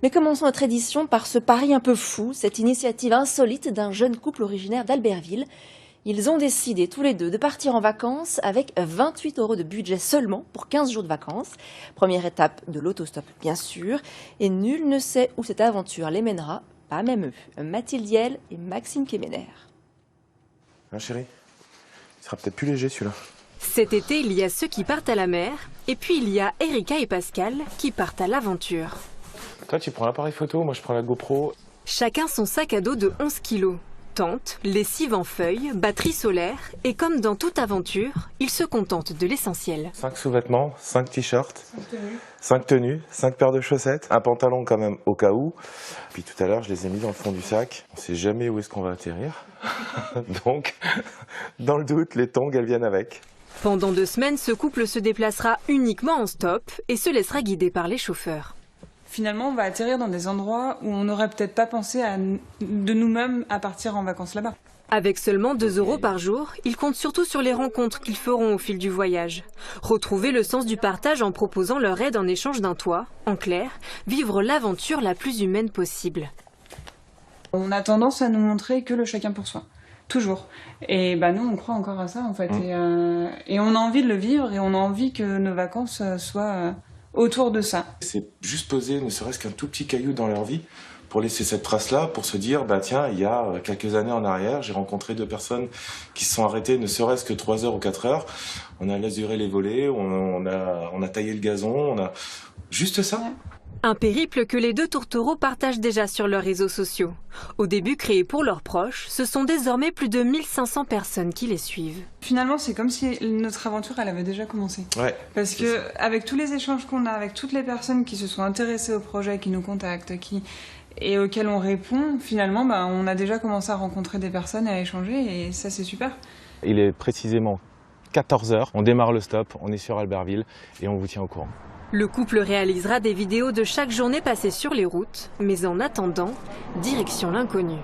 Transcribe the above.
Mais commençons notre édition par ce pari un peu fou, cette initiative insolite d'un jeune couple originaire d'Albertville. Ils ont décidé tous les deux de partir en vacances avec 28 € de budget seulement pour 15 jours de vacances. Première étape de l'autostop bien sûr, et nul ne sait où cette aventure les mènera, pas même eux, Mathilde Yel et Maxime Kemener. Hein, chérie, il sera peut-être plus léger celui-là. Cet été, il y a ceux qui partent à la mer, et puis il y a Erika et Pascal qui partent à l'aventure. Toi, tu prends l'appareil photo, moi je prends la GoPro. Chacun son sac à dos de 11 kilos. Tente, lessive en feuilles, batterie solaire, et comme dans toute aventure, ils se contentent de l'essentiel. 5 sous-vêtements, 5 t-shirts, 5 tenues, 5 paires de chaussettes, un pantalon quand même au cas où. Puis tout à l'heure, je les ai mis dans le fond du sac. On sait jamais où est-ce qu'on va atterrir. Donc, dans le doute, les tongs, elles viennent avec. Pendant 2 semaines, ce couple se déplacera uniquement en stop et se laissera guider par les chauffeurs. Finalement, on va atterrir dans des endroits où on n'aurait peut-être pas pensé de nous-mêmes à partir en vacances là-bas. Avec seulement 2 € par jour, ils comptent surtout sur les rencontres qu'ils feront au fil du voyage. Retrouver le sens du partage en proposant leur aide en échange d'un toit. En clair, vivre l'aventure la plus humaine possible. On a tendance à nous montrer que le chacun pour soi. Toujours. Et nous, on croit encore à ça, en fait. Et on a envie de le vivre et on a envie que nos vacances soient autour de ça. C'est juste poser ne serait-ce qu'un tout petit caillou dans leur vie pour laisser cette trace-là, pour se dire, tiens, il y a quelques années en arrière, j'ai rencontré 2 personnes qui se sont arrêtées ne serait-ce que 3 heures ou 4 heures. On a lasuré les volets, on a taillé le gazon, on a... Juste ça. Un périple que les 2 tourtereaux partagent déjà sur leurs réseaux sociaux. Au début créés pour leurs proches, ce sont désormais plus de 1500 personnes qui les suivent. Finalement, c'est comme si notre aventure, elle avait déjà commencé. Ouais. Parce que avec tous les échanges qu'on a, avec toutes les personnes qui se sont intéressées au projet, qui nous contactent, et auxquelles on répond, finalement, on a déjà commencé à rencontrer des personnes et à échanger, et ça, c'est super. Il est précisément 14 h, on démarre le stop, on est sur Albertville et on vous tient au courant. Le couple réalisera des vidéos de chaque journée passée sur les routes, mais en attendant, direction l'inconnu.